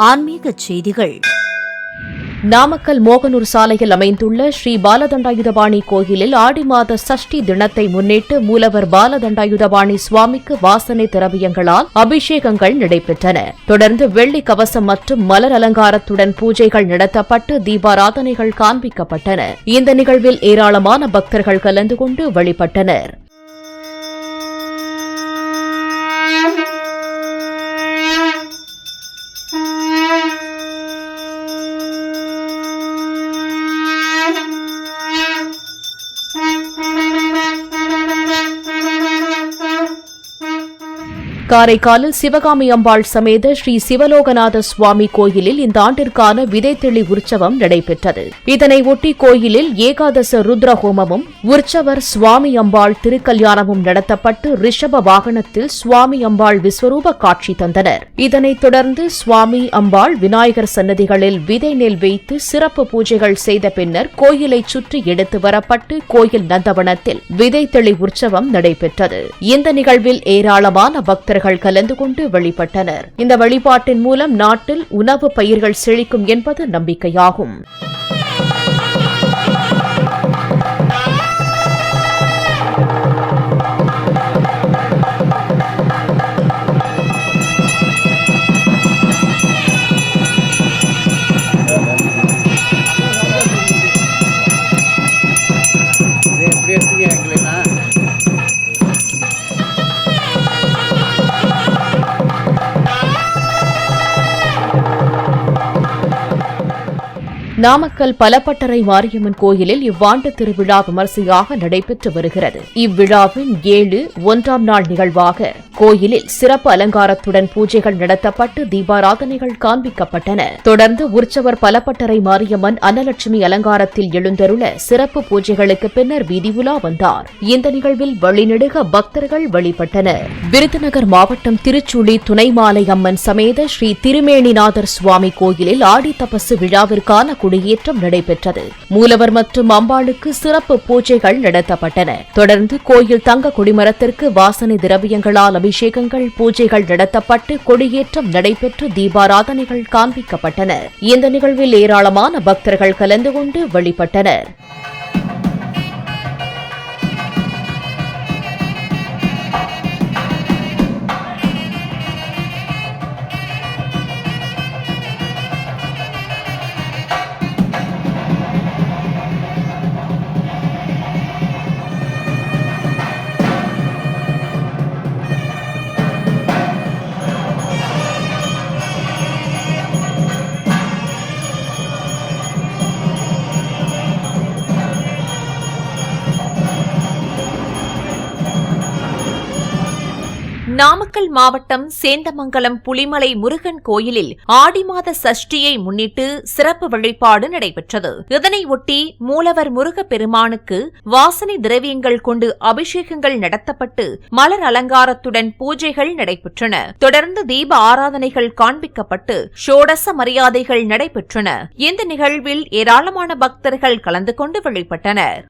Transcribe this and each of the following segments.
ஆன்மீக செய்திகள். நாமக்கல் மோகனூர் சாலையில் அமைந்துள்ள ஸ்ரீ பாலதண்டாயுதபாணி கோயிலில் ஆடி மாத சஷ்டி தினத்தை முன்னிட்டு மூலவர் பாலதண்டாயுதபாணி சுவாமிக்கு வாசனை திரவியங்களால் அபிஷேகங்கள் நடைபெற்றன. தொடர்ந்து வெள்ளி கவசம் மற்றும் மலர் அலங்காரத்துடன் பூஜைகள் நடத்தப்பட்டு தீபாராதனைகள் காண்பிக்கப்பட்டன. இந்த நிகழ்வில் ஏராளமான பக்தர்கள் கலந்து கொண்டு வழிபட்டனர். காரைக்காலில் சிவகாமி அம்பாள் சமேத ஸ்ரீ சிவலோகநாத சுவாமி கோயிலில் இந்த ஆண்டிற்கான விதைத்தெளி உற்சவம் நடைபெற்றது. இதனையொட்டி கோயிலில் ஏகாதச ருத்ர ஹோமமும் உற்சவர் சுவாமி அம்பாள் திருக்கல்யாணமும் நடத்தப்பட்டு ரிஷப வாகனத்தில் சுவாமி அம்பாள் விஸ்வரூப காட்சி தந்தனர். இதனைத் தொடர்ந்து சுவாமி அம்பாள் விநாயகர் சன்னதிகளில் விதை நெல் வைத்து சிறப்பு பூஜைகள் செய்த பின்னர் கோயிலை சுற்றி எடுத்து வரப்பட்டு கோயில் நந்தவனத்தில் விதைத்தெளி உற்சவம் நடைபெற்றது. இந்த நிகழ்வில் ஏராளமான பக்தர்கள் கலந்து கொண்டு வழிபட்டனர். இந்த வழிபாட்டின் மூலம் நாட்டில் உணவு பயிர்கள் செழிக்கும் என்பது நம்பிக்கையாகும். நாமக்கல் பலப்பட்டறை மாரியம்மன் கோயிலில் இவ்வாண்டு திருவிழா விமரிசையாக நடைபெற்று வருகிறது. இவ்விழாவின் 1ஆம் நாள் நிகழ்வாக கோயிலில் சிறப்பு அலங்காரத்துடன் பூஜைகள் நடத்தப்பட்டு தீபாராதனைகள் காண்பிக்கப்பட்டன. தொடர்ந்து உற்சவர் பலப்பட்டறை மாரியம்மன் அன்னலட்சுமி அலங்காரத்தில் எழுந்தருள சிறப்பு பூஜைகளுக்கு பின்னர் வீதி உலா வந்தார். இந்த நிகழ்வில் வழிநெடுக பக்தர்கள் வழிபட்டனர். விருதுநகர் மாவட்டம் திருச்சுழி துணைமாலை அம்மன் சமேத ஸ்ரீ திருமேனிநாதர் சுவாமி கோயிலில் ஆடி தபசு விழாவிற்கான குடியேற்றம் நடைபெற்றது. மூலவர் மற்றும் அம்பாளுக்கு சிறப்பு பூஜைகள் நடத்தப்பட்டன. தொடர்ந்து கோயில் தங்க கொடிமரத்திற்கு வாசனை திரவியங்களால் அபிஷேகங்கள் பூஜைகள் நடத்தப்பட்டு கொடியேற்றம் நடைபெற்று தீபாராதனைகள் காண்பிக்கப்பட்டன. இந்த நிகழ்வில் ஏராளமான பக்தர்கள் கலந்து கொண்டு வழிபட்டனர். நாமக்கல் மாவட்டம் சேந்தமங்கலம் புலிமலை முருகன் கோயிலில் ஆடி மாத சஷ்டியை முன்னிட்டு சிறப்பு வழிபாடு நடைபெற்றது. இதனையொட்டி மூலவர் முருகப்பெருமானுக்கு வாசனை திரவியங்கள் கொண்டு அபிஷேகங்கள் நடத்தப்பட்டு மலர் அலங்காரத்துடன் பூஜைகள் நடைபெற்றன. தொடர்ந்து தீப ஆராதனைகள் காண்பிக்கப்பட்டு ஷோடச மரியாதைகள் நடைபெற்றன. இந்த நிகழ்வில் ஏராளமான பக்தர்கள் கலந்து கொண்டு வழிபட்டனர்.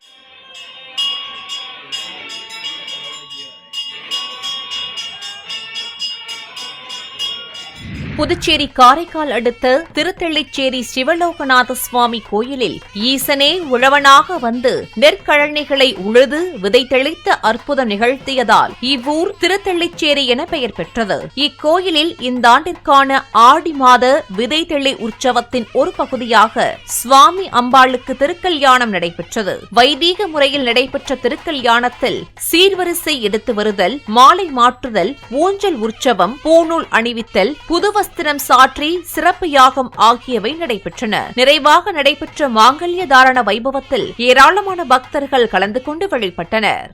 புதுச்சேரி காரைக்கால் அடுத்த திருத்தெள்ளிச்சேரி சிவலோகநாத சுவாமி கோயிலில் ஈசனே உழவனாக வந்து நெற்கழனிகளை உழுது விதை தெளித்த அற்புதம் நிகழ்த்தியதால் இவ்வூர் திருத்தெள்ளிச்சேரி என பெயர் பெற்றது. இக்கோயிலில் இந்த ஆண்டிற்கான ஆடி மாத விதை தெளி உற்சவத்தின் ஒரு பகுதியாக சுவாமி அம்பாளுக்கு திருக்கல்யாணம் நடைபெற்றது. வைதீக முறையில் நடைபெற்ற திருக்கல்யாணத்தில் சீர்வரிசை எடுத்து வருதல், மாலை மாற்றுதல், ஊஞ்சல் உற்சவம், பூநூல் அணிவித்தல், புது வஸ்திரம் சாற்றி சிறப்பு யாகம் ஆகியவை நடைபெற்றன. நிறைவாக நடைபெற்ற மாங்கல்ய தாரண வைபவத்தில் ஏராளமான பக்தர்கள் கலந்து கொண்டு வழிபட்டனர்.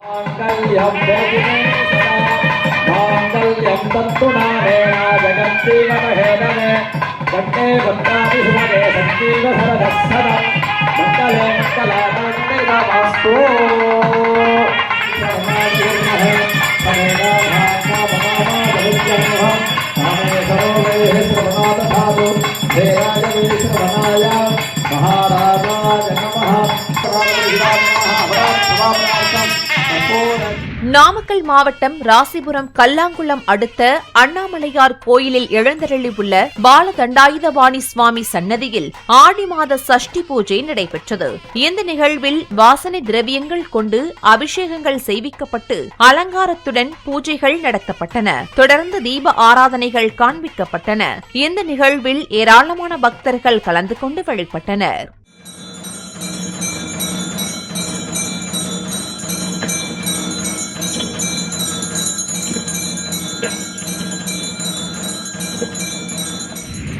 நாமக்கல் மாவட்டம் ராசிபுரம் கல்லாங்குளம் அடுத்த அண்ணாமலையார் கோயிலில் எழுந்தருளியுள்ள பாலதண்டாயுதபாணி சுவாமி சன்னதியில் ஆடி மாத சஷ்டி பூஜை நடைபெற்றது. இந்த நிகழ்வில் வாசனை திரவியங்கள் கொண்டு அபிஷேகங்கள் செய்விக்கப்பட்டு அலங்காரத்துடன் பூஜைகள் நடத்தப்பட்டன. தொடர்ந்து தீப ஆராதனைகள் காண்பிக்கப்பட்டன. இந்த நிகழ்வில் ஏராளமான பக்தர்கள் கலந்து கொண்டு வழிபட்டனர்.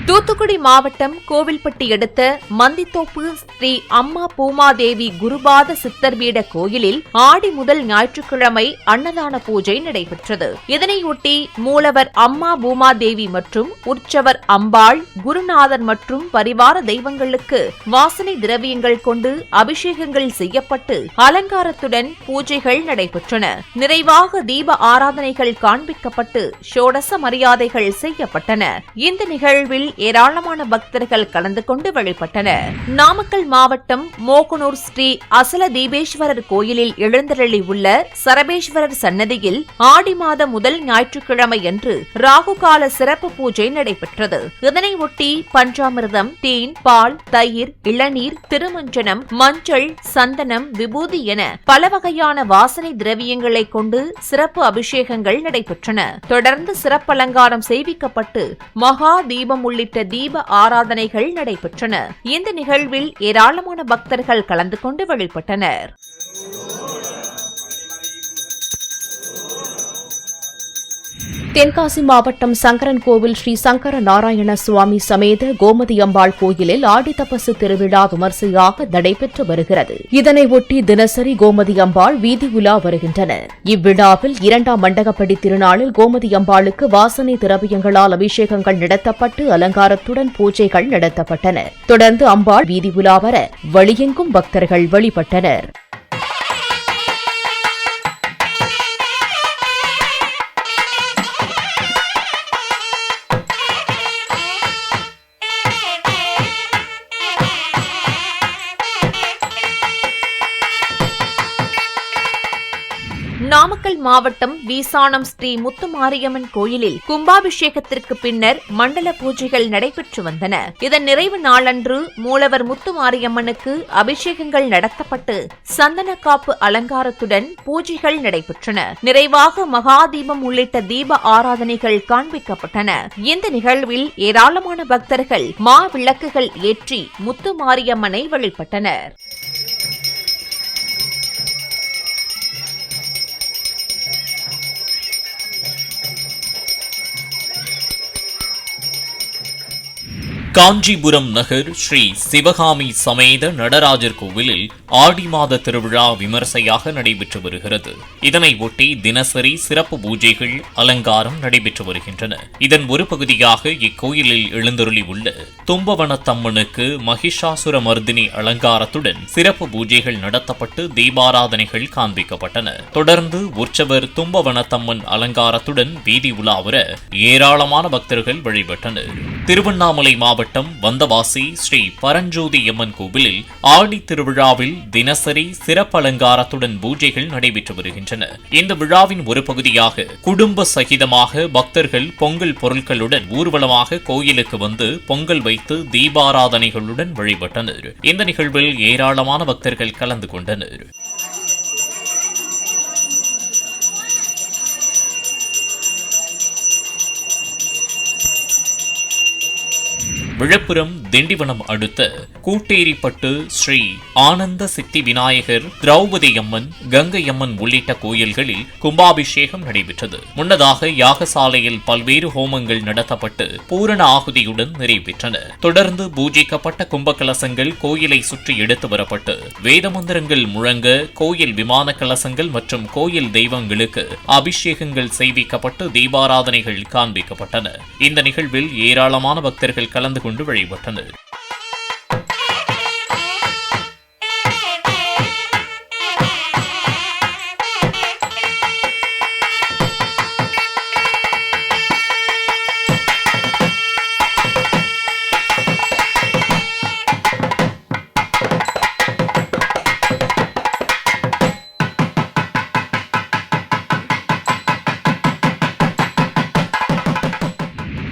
தூத்துக்குடி மாவட்டம் கோவில்பட்டி அடுத்த மந்தித்தோப்பு ஸ்ரீ அம்மா பூமாதேவி குருபாத சித்தர்பீட கோயிலில் ஆடி முதல் ஞாயிற்றுக்கிழமை அன்னதான பூஜை நடைபெற்றது. இதனையொட்டி மூலவர் அம்மா பூமாதேவி மற்றும் உற்சவர் அம்பாள், குருநாதர் மற்றும் பரிவார தெய்வங்களுக்கு வாசனை திரவியங்கள் கொண்டு அபிஷேகங்கள் செய்யப்பட்டு அலங்காரத்துடன் பூஜைகள் நடைபெற்றன. நிறைவாக தீப ஆராதனைகள் காண்பிக்கப்பட்டு ஷோடச மரியாதைகள் செய்யப்பட்டன. இந்த நிகழ்வில் ஏராளமான பக்தர்கள் கலந்து கொண்டு வழிபட்டனர். நாமக்கல் மாவட்டம் மோகனூர் ஸ்ரீ அசல தீபேஸ்வரர் கோயிலில் எழுந்தருளியுள்ள சரபேஸ்வரர் சன்னதியில் ஆடி மாத முதல் ஞாயிற்றுக்கிழமை அன்று ராகுகால சிறப்பு பூஜை நடைபெற்றது. இதனையொட்டி பஞ்சாமிர்தம், தேன், பால், தயிர், இளநீர், திருமஞ்சனம், மஞ்சள், சந்தனம், விபூதி என பல வகையான வாசனை திரவியங்களை கொண்டு சிறப்பு அபிஷேகங்கள் நடைபெற்றன. தொடர்ந்து சிறப்பு அலங்காரம் செய்விக்கப்பட்டு மகா தீபம் உள்ளிட்ட தீப ஆராதனைகள் நடைபெற்றன. இந்த நிகழ்வில் ஏராளமான பக்தர்கள் கலந்து கொண்டு வழிபட்டனர். தென்காசி மாவட்டம் சங்கரன்கோவில் ஸ்ரீ சங்கர நாராயண சுவாமி சமேத கோமதி அம்பாள் கோயிலில் ஆடித்தபசு திருவிழா விமர்சையாக நடைபெற்று வருகிறது. இதனையொட்டி தினசரி கோமதி அம்பாள் வீதி உலா வருகின்றனர். இவ்விழாவில் 2ஆம் மண்டகப்படி திருநாளில் கோமதி அம்பாளுக்கு வாசனை திரவியங்களால் அபிஷேகங்கள் நடத்தப்பட்டு அலங்காரத்துடன் பூஜைகள் நடத்தப்பட்டன. தொடர்ந்து அம்பாள் வீதி உலா வர வழியெங்கும் பக்தர்கள் வழிபட்டனர். நாமக்கல் மாவட்டம் வீசானம் ஸ்ரீ முத்துமாரியம்மன் கோயிலில் கும்பாபிஷேகத்திற்கு பின்னர் மண்டல பூஜைகள் நடைபெற்று வந்தன. இதன் நிறைவு நாளன்று மூலவர் முத்துமாரியம்மனுக்கு அபிஷேகங்கள் நடத்தப்பட்டு சந்தன காப்பு அலங்காரத்துடன் பூஜைகள் நடைபெற்றன. நிறைவாக மகாதீபம் உள்ளிட்ட தீப ஆராதனைகள் காண்பிக்கப்பட்டன. இந்த நிகழ்வில் ஏராளமான பக்தர்கள் மா விளக்குகள் ஏற்றி முத்துமாரியம்மனை வழிபட்டனர். காஞ்சிபுரம் நகர் ஸ்ரீ சிவகாமி சமேத நடராஜர் கோவிலில் ஆடி மாத திருவிழா விமர்சையாக நடைபெற்று வருகிறது. இதனை ஒட்டி தினசரி சிறப்பு பூஜைகள், அலங்காரம் நடைபெற்று வருகின்றன. இதன் ஒரு பகுதியாக இக்கோயிலில் எழுந்தருளி உள்ள தும்பவனத்தம்மனுக்கு மகிஷாசுர மர்தினி அலங்காரத்துடன் சிறப்பு பூஜைகள் நடத்தப்பட்டு தீபாராதனைகள் காண்பிக்கப்பட்டன. தொடர்ந்து உற்சவர் தும்பவனத்தம்மன் அலங்காரத்துடன் வீதி உலா வர ஏராளமான பக்தர்கள் வழிபட்டனர். திருவண்ணாமலை மாவட்டம் வந்தவாசி ஸ்ரீ பரஞ்சோதி அம்மன் கோவிலில் ஆடி திருவிழாவில் தினசரி சிறப்பு அலங்காரத்துடன் பூஜைகள் நடைபெற்று வருகின்றன. இந்த விழாவின் ஒரு பகுதியாக குடும்ப சகிதமாக பக்தர்கள் பொங்கல் பொருட்களுடன் ஊர்வலமாக கோயிலுக்கு வந்து பொங்கல் வைத்து தீபாராதனைகளுடன் வழிபட்டனர். இந்த நிகழ்வில் ஏராளமான பக்தர்கள் கலந்து கொண்டனர். விழுப்புரம் திண்டிவனம் அடுத்த கூட்டேரிப்பட்டு ஸ்ரீ ஆனந்த சித்தி விநாயகர், திரௌபதி அம்மன், கங்கை அம்மன் உள்ளிட்ட கோயில்களில் கும்பாபிஷேகம் நடைபெற்றது. முன்னதாக யாகசாலையில் பல்வேறு ஹோமங்கள் நடத்தப்பட்டு பூரண ஆகுதியுடன் நிறைவேற்றன. தொடர்ந்து பூஜிக்கப்பட்ட கும்பகலசங்கள் கோயிலை சுற்றி எடுத்து வரப்பட்டு வேதமந்திரங்கள் முழங்க கோயில் விமான கலசங்கள் மற்றும் கோயில் தெய்வங்களுக்கு அபிஷேகங்கள் செய்விக்கப்பட்டு தீபாராதனைகள் காண்பிக்கப்பட்டன. இந்த நிகழ்வில் ஏராளமான பக்தர்கள் கலந்து கொண்டு வழிபட்டனர்.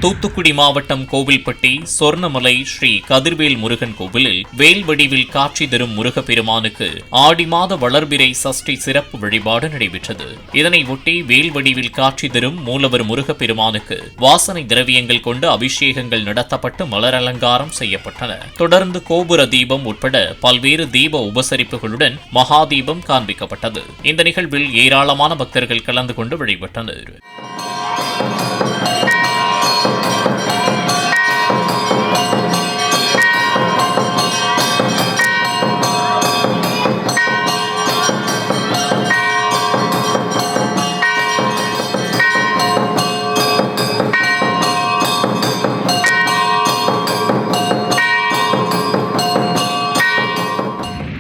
தூத்துக்குடி மாவட்டம் கோவில்பட்டி சொர்ணமலை ஸ்ரீ கதிர்வேல் முருகன் கோவிலில் வேல் வடிவில் காட்சி தரும் முருகப்பெருமானுக்கு ஆடி மாத வளர்பிறை சஷ்டி சிறப்பு வழிபாடு நடைபெற்றது. இதனை ஒட்டி வேல் வடிவில் காட்சி தரும் மூலவர் முருகப்பெருமானுக்கு வாசனை திரவியங்கள் கொண்டு அபிஷேகங்கள் நடத்தப்பட்டு மலர் அலங்காரம் செய்யப்பட்டன. தொடர்ந்து கோபுர தீபம் உட்பட பல்வேறு தீப உபசரிப்புகளுடன் மகாதீபம் காண்பிக்கப்பட்டது. இந்த நிகழ்வில் ஏராளமான பக்தர்கள் கலந்து கொண்டு வழிபட்டனர்.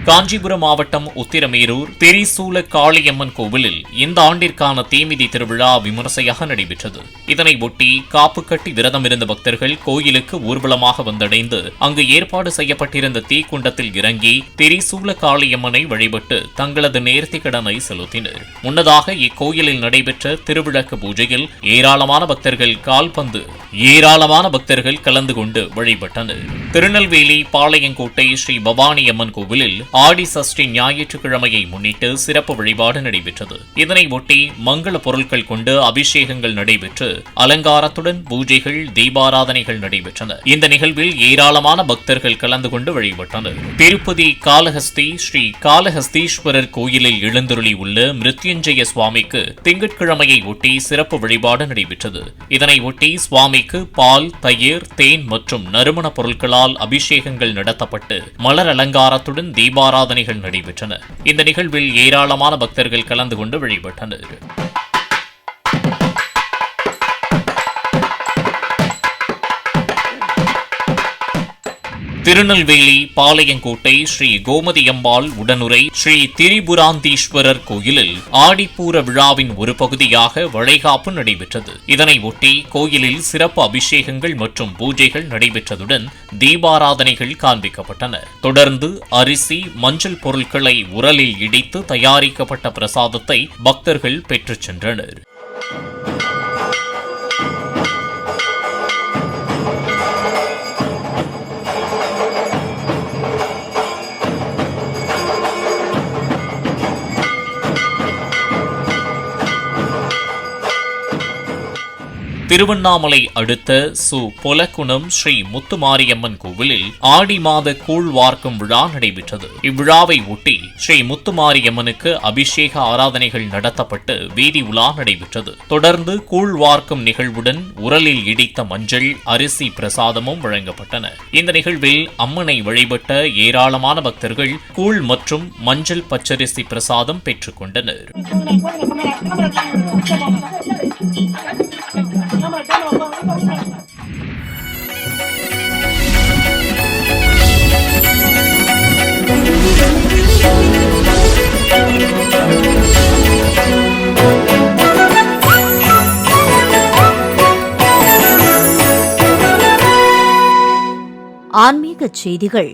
காஞ்சிபுரம் மாவட்டம் உத்திரமேரூர் திரிசூல காளியம்மன் கோவிலில் இந்த ஆண்டிற்கான தீமிதி திருவிழா விமர்சையாக நடைபெற்றது. இதனை ஒட்டி காப்பு கட்டி விரதம் இருந்த பக்தர்கள் கோயிலுக்கு ஊர்வலமாக வந்தடைந்து அங்கு ஏற்பாடு செய்யப்பட்டிருந்த தீக்குண்டத்தில் இறங்கி திரிசூல காளியம்மனை வழிபட்டு தங்களது நேர்த்திக் கடனை செலுத்தினர். முன்னதாக இக்கோயிலில் நடைபெற்ற திருவிளக்கு பூஜையில் ஏராளமான பக்தர்கள் கலந்து கொண்டு வழிபட்டனர். திருநெல்வேலி பாளையங்கோட்டை ஸ்ரீ பவானி அம்மன் கோவிலில் ஆடி சஷ்டி ஞாயிற்றுக்கிழமையை முன்னிட்டு சிறப்பு வழிபாடு நடைபெற்றது. இதனை ஒட்டி மங்கள பொருட்கள் கொண்டு அபிஷேகங்கள் நடைபெற்று அலங்காரத்துடன் பூஜைகள் தீபாராதனைகள் நடைபெற்றன. இந்த நிகழ்வில் ஏராளமான பக்தர்கள் கலந்து கொண்டு வழிபட்டனர். திருப்பதி காளஹஸ்தி ஸ்ரீ காளஹஸ்தீஸ்வரர் கோயிலில் எழுந்தருளி உள்ள மிருத்யுஞ்சய சுவாமிக்கு திங்கட்கிழமையை ஒட்டி சிறப்பு வழிபாடு நடைபெற்றது. இதனை ஒட்டி சுவாமிக்கு பால், தயிர், தேன் மற்றும் நறுமண பொருட்களால் அபிஷேகங்கள் நடத்தப்பட்டு மலர் அலங்காரத்துடன் தீபாராதனைகள் நடைபெற்றன. இந்த நிகழ்வில் ஏராளமான பக்தர்கள் கலந்து கொண்டு வழிபட்டனர். திருநெல்வேலி பாளையங்கோட்டை ஸ்ரீ கோமதியம்பாள் உடனுரை ஸ்ரீ திரிபுராந்தீஸ்வரர் கோயிலில் ஆடிப்பூர விழாவின் ஒரு பகுதியாக வளைகாப்பு நடைபெற்றது. இதனை ஒட்டி கோயிலில் சிறப்பு அபிஷேகங்கள் மற்றும் பூஜைகள் நடைபெற்றதுடன் தீபாராதனைகள் காண்பிக்கப்பட்டன. தொடர்ந்து அரிசி, மஞ்சள் பொருட்களை உரலில் இடித்து தயாரிக்கப்பட்ட பிரசாதத்தை பக்தர்கள் பெற்றுச் சென்றனர். திருவண்ணாமலை அடுத்த பொலக்குணம் ஸ்ரீ முத்துமாரியம்மன் கோவிலில் ஆடி மாத கூழ் வார்க்கும் விழா நடைபெற்றது. இவ்விழாவை ஒட்டி ஸ்ரீ முத்துமாரியம்மனுக்கு அபிஷேக ஆராதனைகள் நடத்தப்பட்டு வீதி உலா நடைபெற்றது. தொடர்ந்து கூழ் வார்க்கும் நிகழ்வுடன் உரலில் இடித்த மஞ்சள், அரிசி பிரசாதமும் வழங்கப்பட்டன. இந்த நிகழ்வில் அம்மனை வழிபட்ட ஏராளமான பக்தர்கள் கூழ் மற்றும் மஞ்சள் பச்சரிசி பிரசாதம் பெற்றுக் கொண்டனர். ஆன்மீக செய்திகள்.